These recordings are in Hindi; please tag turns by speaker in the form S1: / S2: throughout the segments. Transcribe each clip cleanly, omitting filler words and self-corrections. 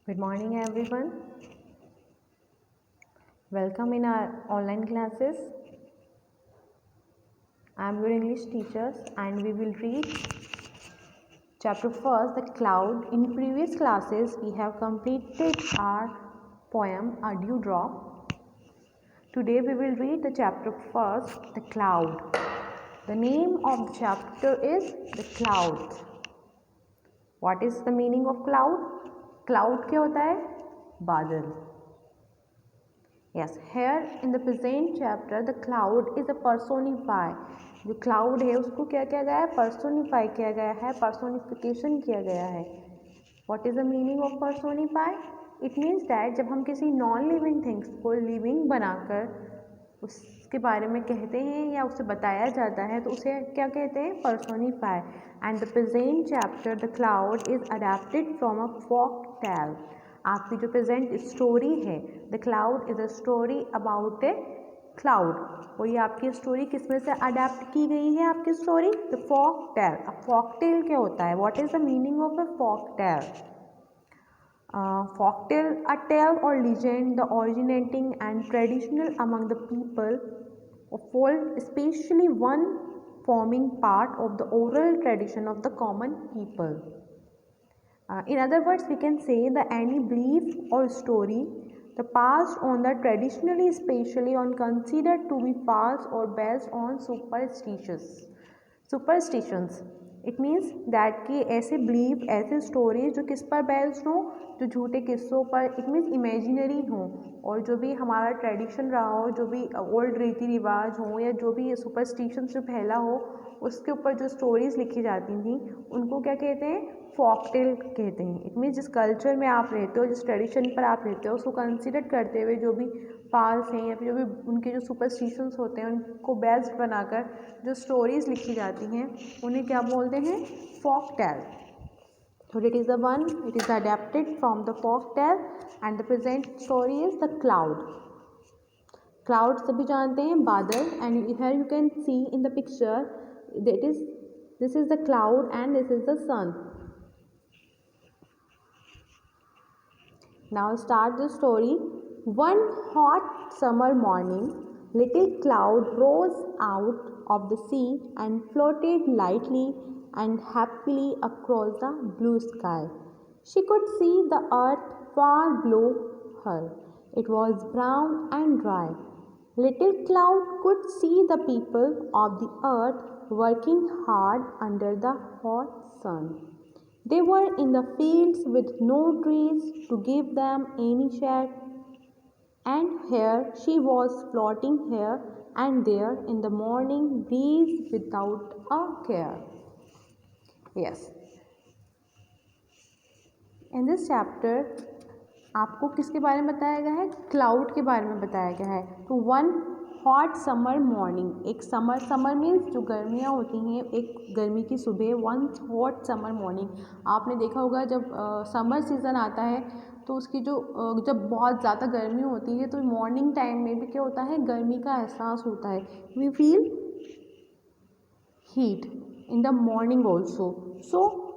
S1: Good morning, everyone. Welcome in our online classes. I am your English teacher, and we will read chapter first, The Cloud. In previous classes, we have completed our poem, A Dewdrop. Today, we will read the chapter first, The Cloud. The name of the chapter is The Clouds. What is the meaning of cloud? Cloud क्या होता है? बादल. Yes, here in the present chapter, the cloud is a personify. जो cloud है उसको क्या किया गया है? Personify किया गया है, personification किया गया है. What is the meaning of personify? It means that जब हम किसी non-living things को living बनाकर उसके बारे में कहते हैं या उसे बताया जाता है तो उसे क्या कहते हैं? Personify. And the present chapter, the cloud is adapted from a folk tale. आपकी जो प्रेजेंट स्टोरी है the cloud is a story about A cloud, और ये आपकी स्टोरी किस में से अडेप्ट की गई है? आपकी स्टोरी द फॉक टेल. अब फॉक टेल क्या होता है? What is the meaning of a folk tale? Folk tale a tale और legend the originating and traditional among the people of old, especially one forming part of the oral tradition of the common people. In other words, we can say that any belief or story the passed on the traditionally, especially on considered to be false or based on superstitions. It means that कि ऐसे belief, ऐसे stories जो किस पर based हो? जो झूठे किस्सों पर. It means imaginary हो, और जो भी हमारा ट्रेडिशन रहा हो, जो भी ओल्ड रीति रिवाज हो या जो भी सुपरस्टिशन जो फैला हो उसके ऊपर जो स्टोरीज लिखी जाती थी उनको क्या कहते हैं? फॉक टेल कहते हैं. इट मीन्स जिस कल्चर में आप रहते हो, जिस ट्रेडिशन पर आप रहते हो उसको कंसिडर करते हुए जो भी पाल्स हैं या फिर जो भी उनके जो सुपरस्टिशंस होते हैं उनको बेस्ड बनाकर जो स्टोरीज लिखी जाती हैं उन्हें क्या बोलते हैं? Folk tale. So it is the one, it is adapted from the folk tale and the present story is the cloud. Cloud सभी जानते हैं बादल, and here you can see in the picture that is this is the cloud and this is the sun. Now start the story. One hot summer morning, little cloud rose out of the sea and floated lightly and happily across the blue sky. She could see the earth far below her. It was brown and dry. Little cloud could see the people of the earth working hard under the hot sun. They were in the fields with no trees to give them any shade, and here she was floating here and there in the morning breeze without a care. Yes. In this chapter आपको किसके बारे में बताया गया है? क्लाउड के बारे में बताया गया है. तो वन हॉट समर मॉर्निंग, एक समर मीन्स जो गर्मियाँ होती हैं, एक गर्मी की सुबह. वन हॉट समर मॉर्निंग, आपने देखा होगा जब समर सीज़न आता है तो उसकी जो जब बहुत ज़्यादा गर्मी होती है तो मॉर्निंग टाइम में भी क्या होता है? गर्मी का एहसास होता है. We feel heat in the morning also.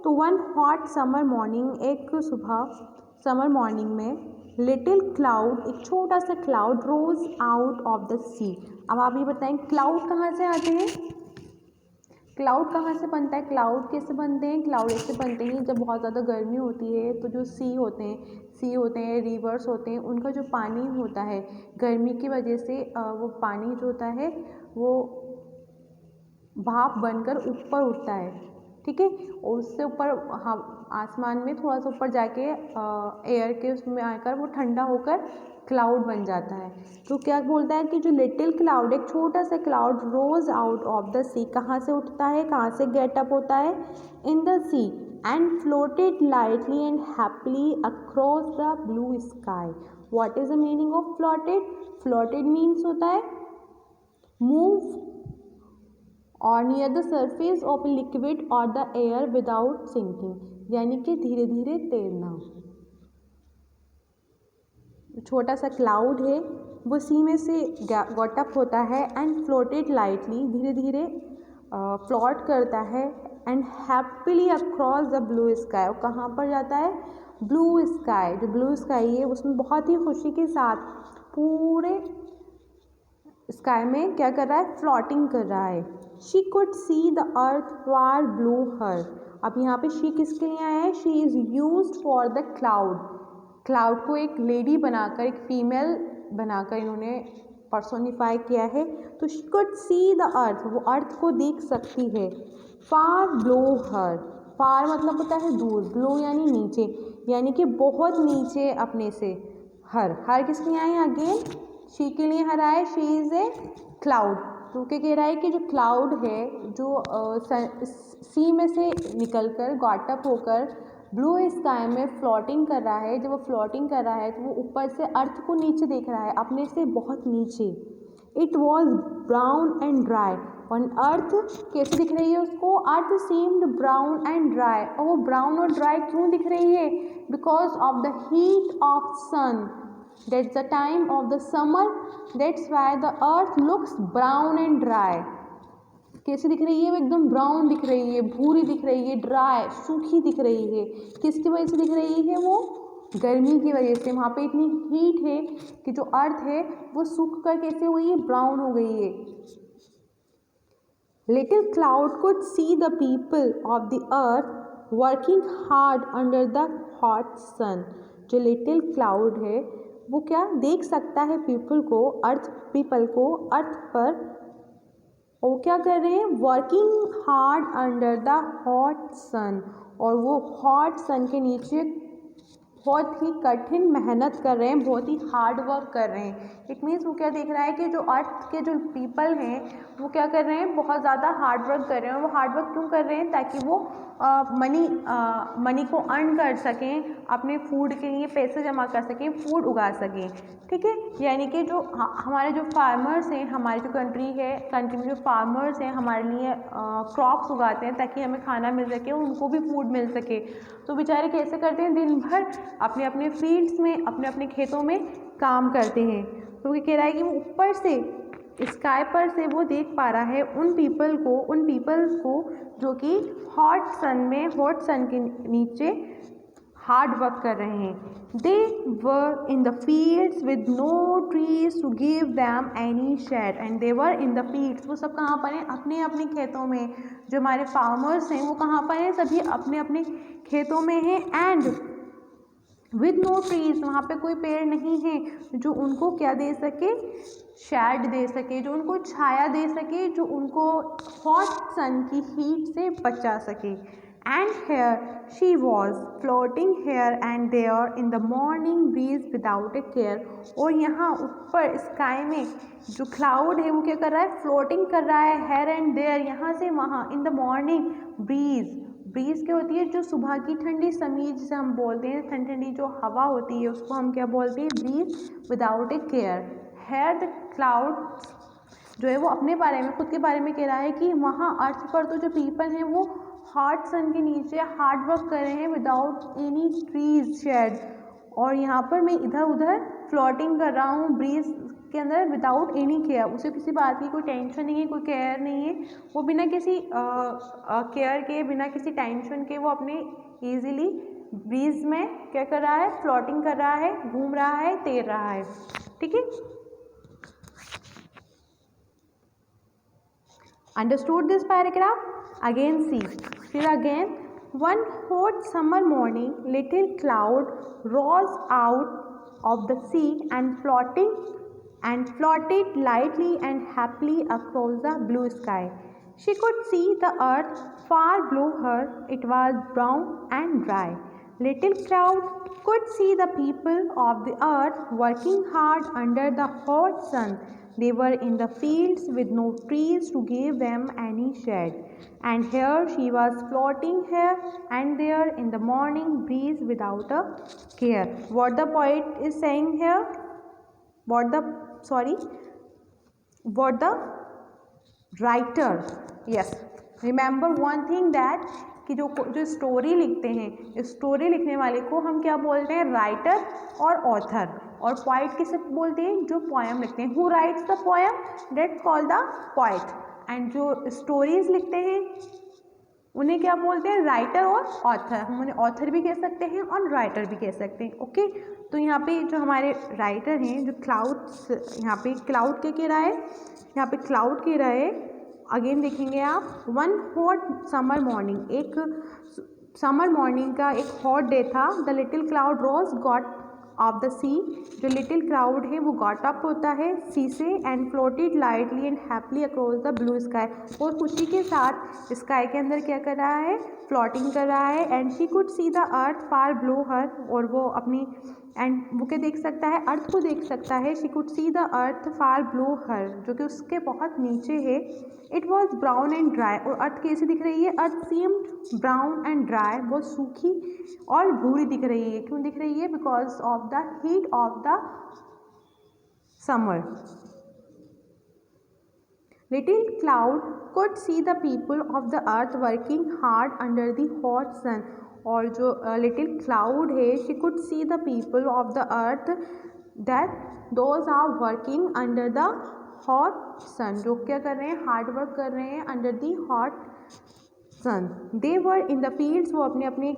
S1: तो वन हॉट समर मॉर्निंग, एक सुबह समर मॉर्निंग में लिटिल क्लाउड, एक छोटा सा cloud rose out of the sea. अब आप ये बताएं क्लाउड कहाँ से आते हैं? क्लाउड कहाँ से बनता है? क्लाउड कैसे बनते हैं? क्लाउड ऐसे बनते हैं जब बहुत ज़्यादा गर्मी होती है तो जो सी होते हैं, रिवर्स होते हैं, उनका जो पानी होता है गर्मी की वजह से वो पानी जो होता है वो भाप बनकर ऊपर उठता है. ठीक है, और उससे ऊपर आसमान में थोड़ा सा ऊपर जाके एयर के उसमें आकर वो ठंडा होकर क्लाउड बन जाता है. तो क्या बोलता है कि जो लिटिल क्लाउड, एक छोटा सा cloud rose out of the sea, कहाँ से उठता है, कहाँ से गेट अप होता है? In the sea, and floated lightly and happily across the blue sky. What is the meaning of floated? Floated means होता है मूव और near the surface of liquid और द एयर विदाउट सिंकिंग, यानी कि धीरे धीरे तैरना. छोटा सा क्लाउड है वो सी में से गॉट अप होता है एंड फ्लोटेड लाइटली, धीरे धीरे फ्लोट करता है, and happily across the blue sky, और कहाँ पर जाता है? ब्लू स्काई, जो ब्लू स्काई है उसमें बहुत ही खुशी के साथ पूरे स्काई में क्या कर रहा है, फ्लोटिंग कर रहा है। She could see the earth far below her. अब यहाँ पे शी किसके लिए आया है, she is used for the cloud. Cloud को एक लेडी बनाकर, एक फीमेल बनाकर इन्होंने पर्सोनिफाई किया है। तो शी कुड सी द अर्थ, वो अर्थ को देख सकती है। फार ब्लो हर, फार मतलब होता है दूर, ब्लो यानी नीचे, यानी कि बहुत नीचे अपने से। हर किसके लिए आए अगेन, शी के लिए हर आए, शी इज़ ए क्लाउड। तो क्या कह रहा है कि जो क्लाउड है, जो सी में से निकलकर गॉटअप होकर ब्लू स्काई में फ्लोटिंग कर रहा है। जब वो फ्लोटिंग कर रहा है तो वो ऊपर से अर्थ को नीचे देख रहा है, अपने से बहुत नीचे। It was brown and dry, और अर्थ कैसे दिख रही है उसको, earth seemed brown and dry. और वो ब्राउन और ड्राई क्यों दिख रही है, because of the heat of sun, that's the time of the summer, that's why the earth looks brown and dry. कैसे दिख रही है, वो एकदम ब्राउन दिख रही है, भूरी दिख रही है, ड्राई सूखी दिख रही है। किसकी वजह से दिख रही है, वो गर्मी की वजह से। वहाँ पे इतनी हीट है कि जो अर्थ है वो सूख कर कैसे हुई है, ब्राउन हो गई है। Little cloud could see the people of the earth working hard under the hot sun. जो लिटिल क्लाउड है वो क्या देख सकता है, पीपल को, पीपल को अर्थ पर, वो क्या कर रहे हैं, working hard under the hot sun, और वो हॉट सन के नीचे बहुत ही कठिन मेहनत कर रहे हैं, बहुत ही हार्ड वर्क कर रहे हैं। इट मीन्स वो क्या देख रहा है कि जो अर्थ के जो पीपल हैं वो क्या कर रहे हैं, बहुत ज़्यादा हार्ड वर्क कर रहे हैं। और वो हार्ड वर्क क्यों कर रहे हैं, ताकि वो मनी को अर्न कर सकें, अपने फूड के लिए पैसे जमा कर सकें, फूड उगा सकें। ठीक है, यानी कि जो हमारे जो फार्मर्स हैं, हमारी जो कंट्री में जो फार्मर्स हैं हमारे लिए क्रॉप्स उगाते हैं ताकि हमें खाना मिल सके, उनको भी फूड मिल सके। तो बेचारे कैसे करते हैं, दिन भर अपने अपने फील्ड्स में, अपने अपने खेतों में काम करते हैं। तो ये कह रहा है कि वो ऊपर से स्काई पर से वो देख पा रहा है उन पीपल्स को जो कि हॉट सन के नीचे हार्ड वर्क कर रहे हैं। They were in the fields with no trees to give them any shade, and they were in the fields, वो सब कहाँ पर हैं, अपने अपने खेतों में। जो हमारे फार्मर्स हैं वो कहाँ पर हैं, सभी अपने अपने खेतों में हैं। एंड विद नो ट्रीज, वहाँ पे कोई पेड़ नहीं है जो उनको क्या दे सके, शेड दे सके, जो उनको छाया दे सके, जो उनको हॉट सन की हीट से बचा सके। And here she was floating here and there in the morning breeze without a care, और यहाँ ऊपर स्काई में जो क्लाउड है वो क्या कर रहा है, फ्लोटिंग कर रहा है हेयर एंड देयर, यहाँ से वहाँ, इन द मॉर्निंग ब्रीज क्या होती है, जो सुबह की ठंडी समीज जिसे हम बोलते हैं, ठंडी जो हवा होती है उसको हम क्या बोलते हैं, breeze without a care. Here the cloud जो है वो अपने बारे में, खुद के बारे में कह रहा है कि वहाँ अर्थ पर तो जो पीपल हैं वो हॉट सन के नीचे हार्ड वर्क कर रहे हैं विदाउट एनी ट्रीज शेड, और यहाँ पर मैं इधर उधर फ्लोटिंग कर रहा हूँ ब्रीज के अंदर विदाउट एनी केयर। उसे किसी बात की कोई टेंशन नहीं है, कोई केयर नहीं है, वो बिना किसी केयर के, बिना किसी टेंशन के वो अपने ईजिली ब्रीज में क्या कर रहा है, फ्लोटिंग कर रहा है, घूम रहा है, तैर रहा है। ठीक है, अंडरस्टूड दिस पैराग्राफ? अगेन सी, फिर again, one hot summer morning, little cloud rose out of the sea and floated lightly and happily across the blue sky. She could see the earth far below her. It was brown and dry. Little cloud could see the people of the earth working hard under the hot sun. They were in the fields with no trees to give them any shade. And here she was floating here and there in the morning breeze without a care. What the poet is saying here? What the writer, yes, remember one thing that कि जो स्टोरी लिखते हैं, स्टोरी लिखने वाले को हम क्या बोलते हैं, राइटर और ऑथर। और पोइट किसे बोलते हैं, जो पोएम लिखते हैं। Who rights the poem, that's called the poet. And जो स्टोरीज लिखते हैं उन्हें क्या बोलते हैं, राइटर और ऑथर। हम उन्हें ऑथर भी कह सकते हैं और राइटर भी कह सकते हैं। ओके, तो यहाँ पे जो हमारे राइटर हैं, जो क्लाउड्स, यहाँ पे क्लाउड क्या कह रहा है, यहाँ पे क्लाउड कह रहा है, अगेन देखेंगे आप, वन हॉट समर मॉर्निंग, एक समर मॉर्निंग का एक हॉट डे था, the little cloud rose got off the sea, जो लिटिल क्लाउड है वो गॉट अप होता है सी से, and floated lightly and happily across the blue sky, और खुशी के साथ स्काई के अंदर क्या कर रहा है, फ्लोटिंग कर रहा है, and she could see the earth far below her, और वो अपनी, एंड वो क्या देख सकता है, अर्थ को देख सकता है, she could see the earth far below her, जो कि उसके बहुत नीचे है, it was brown and dry, और अर्थ कैसी दिख रही है, earth seemed brown and dry, बहुत सूखी और भूरी दिख रही है, क्यों दिख रही है, because of the heat of the summer. Little cloud could see the people of the earth working hard under the hot sun, और जो लिटिल क्लाउड है, she could see the people of the earth that those are working under the hot sun, जो क्या कर रहे हैं, हार्ड वर्क कर रहे हैं under the hot sun, they were in the fields, वो अपने अपने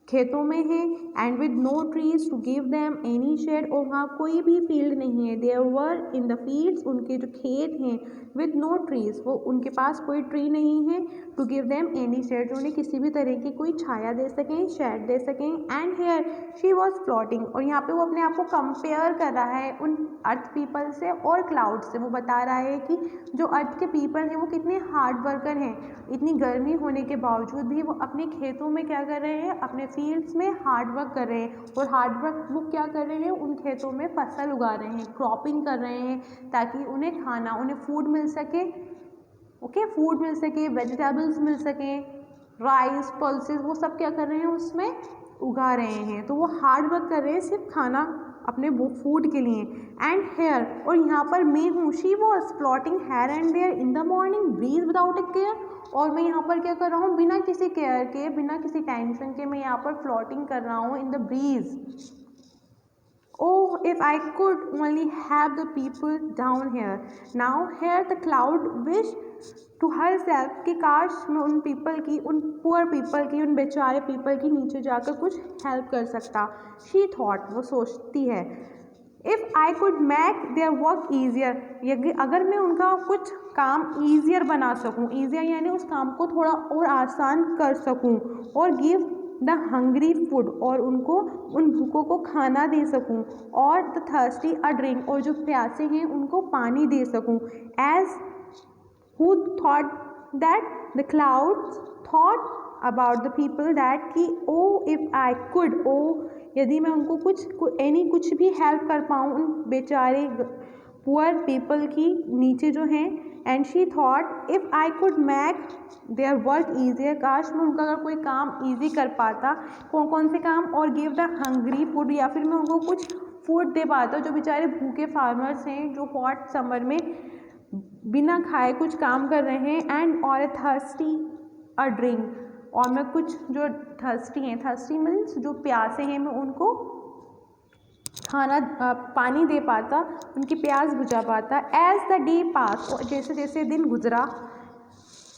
S1: खेतों में है, and with no trees to give them any shade, और वहाँ कोई भी फील्ड नहीं है, there were in the fields, उनके जो खेत हैं, विद नो ट्रीज, वो उनके पास कोई ट्री नहीं है, to give them any shade, जो उन्हें किसी भी तरह की कोई छाया दे सकें, शेड दे सकें, and here she was floating, और यहाँ पे वो अपने आप को कंपेयर कर रहा है उन अर्थ पीपल से और क्लाउड से, वो बता रहा है कि जो अर्थ के पीपल हैं वो कितने हार्ड वर्कर हैं, इतनी गर्मी होने के बावजूद भी वो अपने खेतों में क्या कर रहे हैं, अपने फील्ड्स में हार्ड वर्क कर रहे हैं, और हार्ड वर्क वो क्या कर रहे हैं, उन खेतों में फसल उगा रहे हैं, क्रॉपिंग कर रहे हैं, ताकि उन्हें खाना, उन्हें फूड मिल सके, ओके, फूड मिल सके, वेजिटेबल्स मिल सकें, राइस, पल्सेस, वो सब क्या कर रहे हैं, उसमें उगा रहे हैं, तो वो हार्ड वर्क कर रहे हैं सिर्फ खाना अपने वो फूड के लिए। एंड हेयर, और यहाँ पर मैं हूँ, she was plotting here and there in the morning breeze without a care, और मैं यहाँ पर क्या कर रहा हूँ, बिना किसी केयर के, बिना किसी टेंशन के, मैं यहाँ पर फ्लोटिंग कर रहा हूँ in the breeze. Oh, if I could only have the people down here. Now here the cloud wished to herself कि काश मैं उन people की, उन poor people की, उन बेचारे people की नीचे जाकर कुछ help कर सकता। She thought, वो सोचती है, If I could make their work easier, अगर मैं उनका कुछ काम easier बना सकूँ, easier यानी उस काम को थोड़ा और आसान कर सकूँ, और give द हंग्री फूड, और उनको उन भूखों को खाना दे सकूं, और द थर्स्टी अ ड्रिंक, और जो प्यासे हैं उनको पानी दे सकूं, as who thought that the clouds thought about the people that कि ओ इफ़ आई कुड, ओ यदि मैं उनको कुछ भी हेल्प कर पाऊँ उन बेचारे पुअर पीपल की नीचे जो हैं, and she thought if I could make their work easier, काश मैं उनका अगर कोई काम ईजी कर पाता, कौन कौन से काम, और गिव द हंग्री फूड, या फिर मैं उनको कुछ फूड दे पाता, जो बेचारे भूखे फार्मर्स हैं जो हॉट समर में बिना खाए कुछ काम कर रहे हैं, एंड और ए थर्स्टी अ ड्रिंक, और मैं कुछ जो थर्स्टी हैं, थर्स्टी मीन्स जो प्यासे हैं, मैं उनको खाना पानी दे पाता, उनकी प्यास बुझा पाता। एज द डे पास, और जैसे जैसे दिन गुजरा,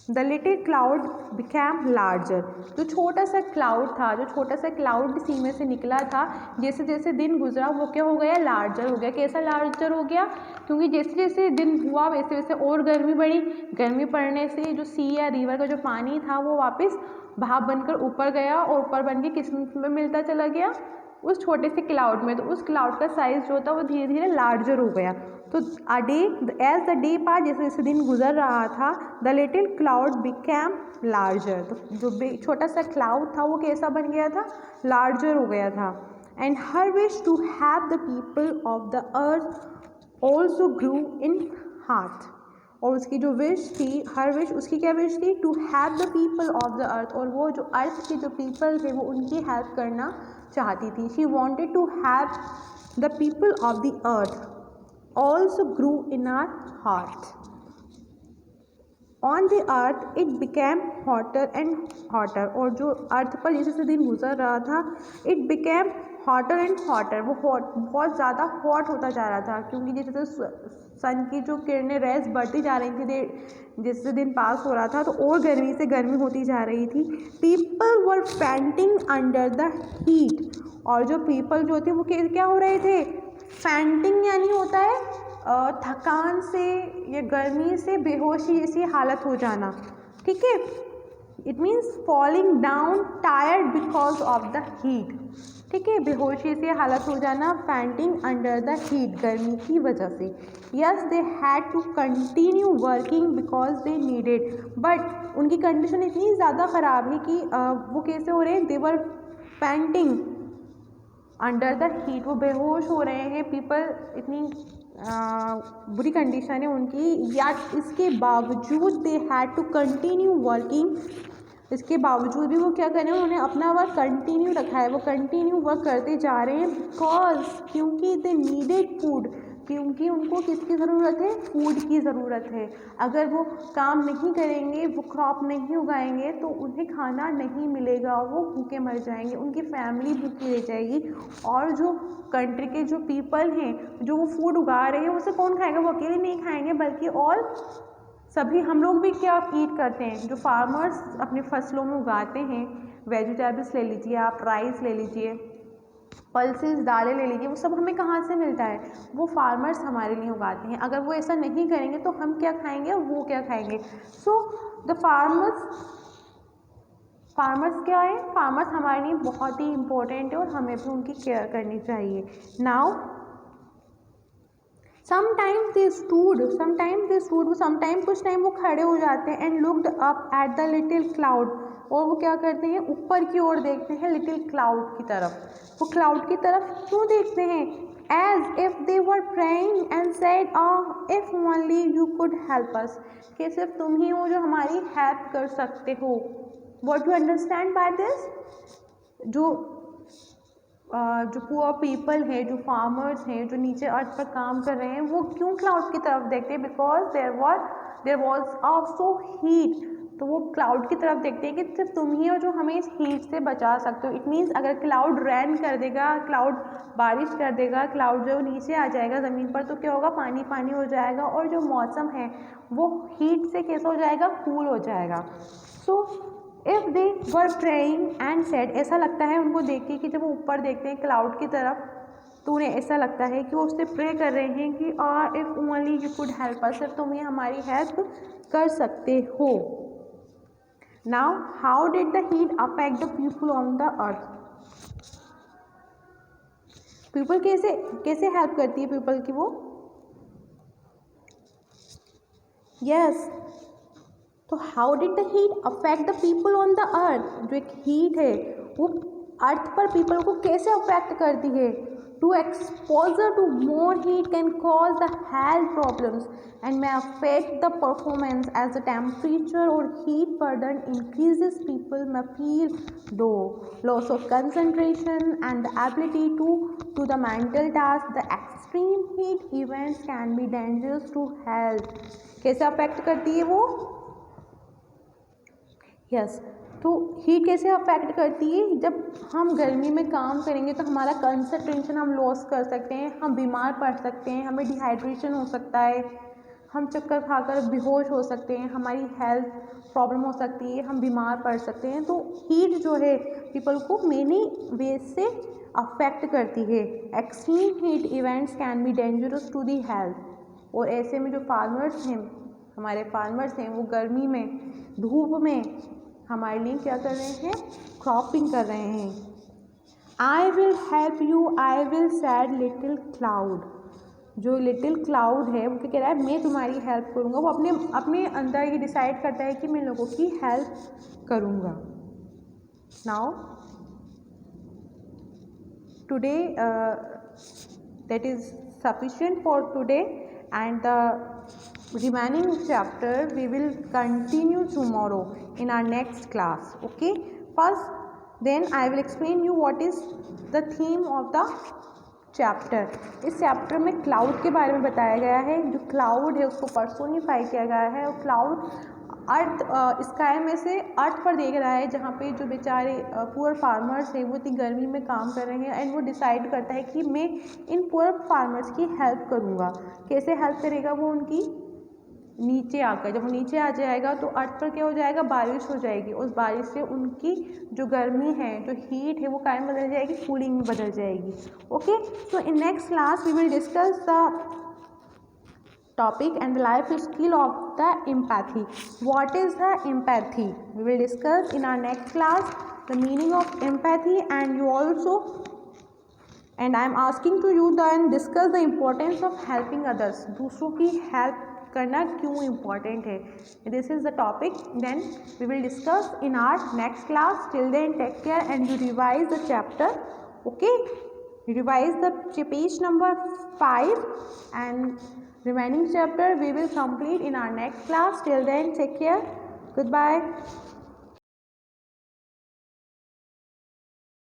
S1: the little cloud became larger, जो छोटा सा क्लाउड था, जो छोटा सा क्लाउड सी में से निकला था, जैसे जैसे दिन गुजरा वो क्या हो गया, लार्जर हो गया। कैसा लार्जर हो गया, क्योंकि जैसे जैसे दिन हुआ वैसे वैसे और गर्मी बढ़ी, गर्मी पड़ने से जो सी या रिवर का जो पानी था वो वापस भाप बनकर ऊपर गया, और ऊपर बन के किस में मिलता चला गया, उस छोटे से क्लाउड में। तो उस क्लाउड का साइज़ जो था वो धीरे धीरे लार्जर हो गया। तो a day, as the day pass, जैसे जैसे दिन गुजर रहा था, the little cloud became larger, तो जो छोटा सा क्लाउड था वो कैसा बन गया था, लार्जर हो गया था। And her wish to have the people of the earth also grew in heart, और उसकी जो विश थी, हर विश, उसकी क्या विश थी, to have the people of the earth, और वो जो अर्थ के जो पीपल थे वो उनकी हेल्प करना चाहती थी। She wanted to have the people of the earth also grew in our heart, on the earth it became hotter and hotter, और जो अर्थ पर जैसे दिन गुजर रहा था it became hotter and hotter, वो बहुत ज़्यादा हॉट होता जा रहा था, क्योंकि जैसे सन की जो किरणें रेज बढ़ती जा रही थी जिससे दिन पास हो रहा था, तो और गर्मी से गर्मी होती जा रही थी। People were fainting under the heat, और जो पीपल जो थे वो क्या हो रहे थे, फैंटिंग यानी होता है थकान से या गर्मी से बेहोशी जैसी हालत हो जाना, ठीक है। It means falling down tired because of the heat, ठीक है, बेहोशी से हालत हो जाना, फैंटिंग अंडर द हीट, गर्मी की वजह से। Yes they had to continue working because they needed, but उनकी कंडीशन इतनी ज़्यादा ख़राब है कि वो कैसे हो रहे हैं, they were fainting under the heat, वो बेहोश हो रहे हैं। पीपल इतनी बुरी कंडीशन है उनकी, या इसके बावजूद they had to continue working, इसके बावजूद भी वो क्या कर रहे हैं, उन्होंने अपना वर्क कंटिन्यू रखा है, वो कंटिन्यू वर्क करते जा रहे हैं, बिकॉज क्योंकि दे नीडेड फूड, क्योंकि उनको किसकी ज़रूरत है, फूड की ज़रूरत है। अगर वो काम नहीं करेंगे, वो क्रॉप नहीं उगाएंगे तो उन्हें खाना नहीं मिलेगा, वो भूखे मर जाएंगे, उनकी फैमिली भूखी रह जाएगी, और जो कंट्री के जो पीपल हैं जो वो फूड उगा रहे हैं उसे कौन खाएगा, वो अकेले नहीं खाएंगे बल्कि और सभी हम लोग भी क्या ईट करते हैं, जो फार्मर्स अपनी फसलों में उगाते हैं, वेजिटेबल्स ले लीजिए आप, राइस ले लीजिए, पल्सेस दालें ले लीजिए, वो सब हमें कहाँ से मिलता है, वो फार्मर्स हमारे लिए उगाते हैं। अगर वो ऐसा नहीं करेंगे तो हम क्या खाएंगे और वो क्या खाएंगे। सो द फार्मर्स क्या है, फार्मर्स हमारे लिए बहुत ही इम्पोर्टेंट है और हमें भी उनकी केयर करनी चाहिए। नाउ समटाइम कुछ टाइम वो खड़े हो जाते हैं and looked up at the little cloud, और वो क्या करते हैं, ऊपर की ओर देखते हैं लिटिल क्लाउड की तरफ। वो क्लाउड की तरफ क्यों देखते हैं, as if they were praying and said if only you could help us, कि सिर्फ तुम ही हो जो हमारी हेल्प कर सकते हो। What you understand by this, जो पुअर पीपल है, जो फार्मर्स हैं, जो नीचे अर्थ पर काम कर रहे हैं, वो क्यों क्लाउड की तरफ देखते हैं, because there was so heat, तो वो क्लाउड की तरफ देखते हैं कि सिर्फ तुम ही हो जो हमें इस हीट से बचा सकते हो। इट मीन्स अगर क्लाउड रैन कर देगा, क्लाउड बारिश कर देगा, क्लाउड जो नीचे आ जाएगा ज़मीन पर, तो क्या होगा, पानी पानी हो जाएगा, और जो मौसम है वो हीट से कैसा हो जाएगा, कूल हो जाएगा। So if they were praying and said, ऐसा लगता है उनको देख के कि जब वो ऊपर देखते हैं क्लाउड की तरफ, तो उन्हें ऐसा लगता है कि वो उससे प्रे कर रहे हैं कि if only you could help अस, सिर्फ तुम ही हमारी हेल्प कर सकते हो। Now how did the heat affect the people on the earth, people कैसे हेल्प करती है पीपल की वो, यस तो how did the heat affect the people on the अर्थ, जो एक हीट है वो अर्थ पर पीपल को कैसे अफेक्ट करती है। To exposure to more heat can cause the health problems and may affect the performance as the temperature or heat burden increases. People may feel loss of concentration and the ability to do the mental task. The extreme heat events can be dangerous to health. कैसे अफेक्ट करती है वो, यस तो हीट कैसे अफेक्ट करती है, जब हम गर्मी में काम करेंगे तो हमारा कंसंट्रेशन हम लॉस कर सकते हैं, हम बीमार पड़ सकते हैं, हमें डिहाइड्रेशन हो सकता है, हम चक्कर खाकर बेहोश हो सकते हैं, हमारी हेल्थ प्रॉब्लम हो सकती है, हम बीमार पड़ सकते हैं। तो हीट जो है पीपल को मेनी वे से अफेक्ट करती है। Extreme heat events can be dangerous to the health, और ऐसे में जो फार्मर्स हैं, हमारे फार्मर्स हैं, वो गर्मी में धूप में हमारे लिए क्या कर रहे हैं, क्रॉपिंग कर रहे हैं। I will help you, I will sad little cloud, जो लिटिल क्लाउड है वो क्या कह रहा है, मैं तुम्हारी हेल्प करूँगा। वो अपने अंदर ये डिसाइड करता है कि मैं लोगों की हेल्प करूँगा। Now today that is sufficient for today, and the remaining chapter we will continue tomorrow in our next class. Okay, first then I will explain you what is the theme of the chapter. इस चैप्टर में क्लाउड के बारे में बताया गया है, जो क्लाउड है उसको पर्सोनिफाई किया गया है, और क्लाउड अर्थ स्काई में से अर्थ पर देख रहा है, जहाँ पे जो बेचारे पुअर फार्मर्स हैं वो इतनी गर्मी में काम कर रहे हैं, एंड वो डिसाइड करता है कि मैं इन पुअर फार्मर्स की हेल्प करूँगा। कैसे हेल्प करेगा वो उनकी? नीचे आकर, जब वो नीचे आ जाएगा तो अर्थ पर क्या हो जाएगा, बारिश हो जाएगी। उस बारिश से उनकी जो गर्मी है, जो हीट है, वो क्या में बदल जाएगी, कूलिंग में बदल जाएगी। Okay, so in next class we will discuss the topic and the life skill of the empathy. What is the empathy? We will discuss in our next class the meaning of empathy, and you also, and I am asking to you then discuss the importance of helping others. दूसरों की help करना क्यों important है? This is the topic. Then we will discuss in our next class. Till then, take care and you revise the chapter. Okay, you revise the page number 5 and remaining chapter we will complete in our next class. Till then, take care. Goodbye.